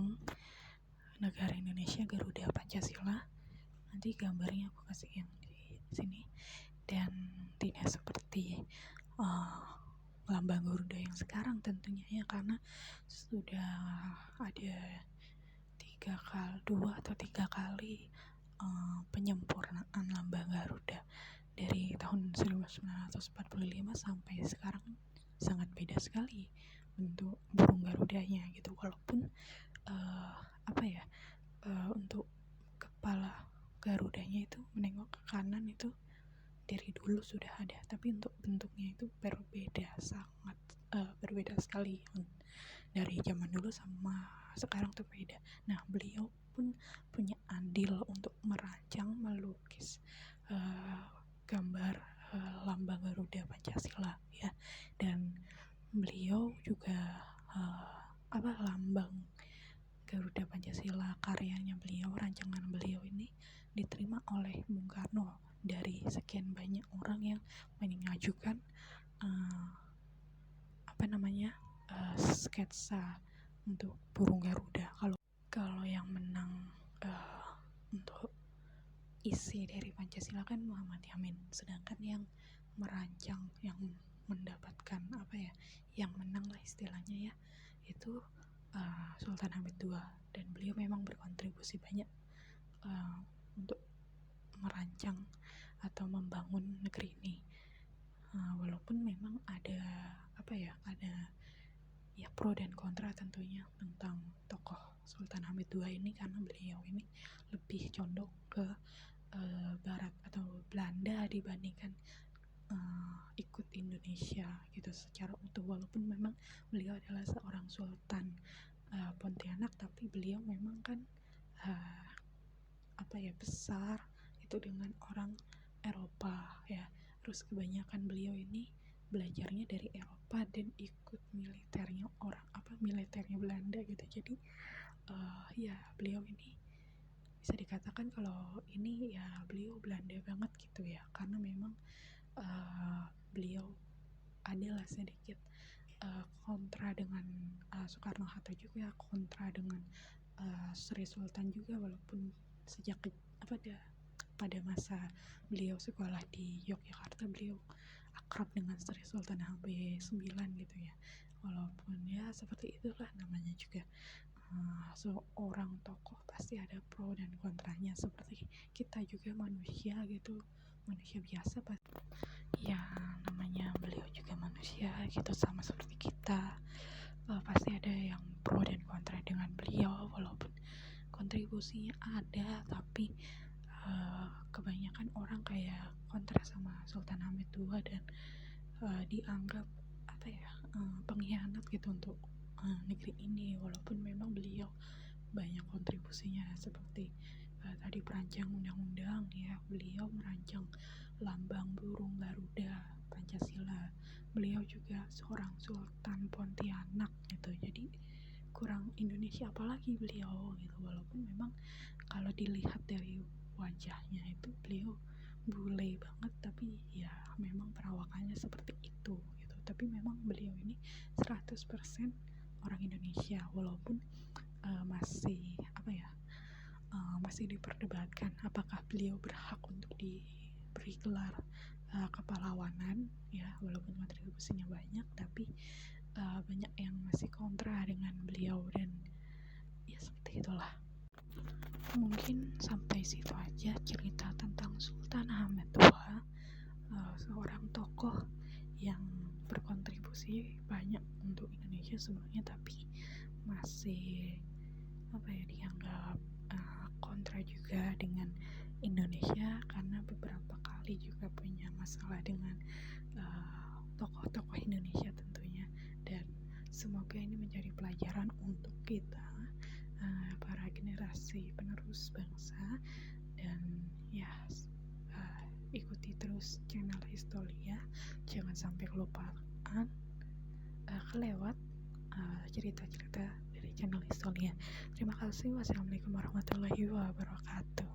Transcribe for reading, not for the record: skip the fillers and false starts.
lambang negara Indonesia Garuda Pancasila. Nanti gambarnya aku kasih yang di sini, dan tidak seperti lambang Garuda yang sekarang tentunya ya, karena sudah ada 2 atau 3 kali penyempurnaan lambang Garuda dari tahun 1945 sampai sekarang. Sangat beda sekali bentuk burung Garudanya gitu, walaupun untuk kepala Garudanya itu menengok ke kanan itu dari dulu sudah ada, tapi untuk bentuknya itu sangat berbeda sekali dari zaman dulu sama sekarang tuh beda. Nah, beliau pun punya andil untuk merancang, melukis gambar lambang Garuda Pancasila ya, dan beliau juga lambang Garuda Pancasila karyanya beliau, rancangan beliau ini diterima oleh Bung Karno dari sekian banyak orang yang mengajukan sketsa untuk burung Garuda. Kalau yang menang untuk isi dari Pancasila kan Muhammad Yamin, sedangkan yang merancang, yang mendapatkan yang menang lah istilahnya ya, itu Sultan Hamid II, dan beliau memang berkontribusi banyak untuk merancang atau membangun negeri ini. Walaupun memang ada pro dan kontra tentunya tentang tokoh Sultan Hamid II ini, karena beliau ini lebih condong ke barat atau Belanda dibandingkan ikut Indonesia gitu secara utuh. Walaupun memang beliau adalah seorang sultan Pontianak, tapi beliau memang kan besar itu dengan orang Eropa ya. Terus kebanyakan beliau ini belajarnya dari Eropa dan ikut militernya militernya Belanda gitu. Jadi beliau ini bisa dikatakan kalau ini ya beliau Belanda banget gitu ya, karena memang beliau adalah sedikit kontra dengan Soekarno-Hatta juga, kontra dengan Sri Sultan juga, walaupun sejak pada masa beliau sekolah di Yogyakarta beliau akrab dengan Sri Sultan HB9 gitu ya. Walaupun ya seperti itulah namanya juga seorang tokoh pasti ada pro dan kontranya, seperti kita juga manusia gitu, manusia biasa ya, namanya beliau juga manusia gitu, sama seperti kita. Pasti ada yang pro dan kontra dengan beliau, walaupun kontribusinya ada, tapi kebanyakan orang kayak kontra sama Sultan Hamid II dan dianggap pengkhianat gitu untuk negeri ini, walaupun memang beliau banyak kontribusinya, seperti tadi perancang undang-undang ya, beliau merancang lambang burung Garuda Pancasila. Beliau juga seorang Sultan Pontianak gitu, jadi kurang Indonesia apalagi beliau gitu. Walaupun memang kalau dilihat dari wajahnya itu beliau bule banget, tapi ya memang perawakannya seperti itu gitu. Tapi memang beliau ini 100% orang Indonesia, walaupun masih diperdebatkan apakah beliau berhak untuk diberi gelar kepahlawanan ya, walaupun kontribusinya banyak, tapi banyak yang masih kontra dengan beliau, dan ya seperti itulah. Mungkin sampai situ aja cerita tentang Sultan Hamid II, seorang tokoh yang berkontribusi banyak untuk Indonesia sebenarnya, tapi masih dianggap kontra juga dengan Indonesia, karena beberapa kali juga punya masalah dengan tokoh-tokoh Indonesia tentunya. Dan semoga ini menjadi pelajaran untuk kita para generasi penerus bangsa, dan ya ikuti terus channel Histolia, jangan sampai kelupaan kelewat cerita-cerita dari channel Histolia. Terima kasih. Wassalamualaikum warahmatullahi wabarakatuh.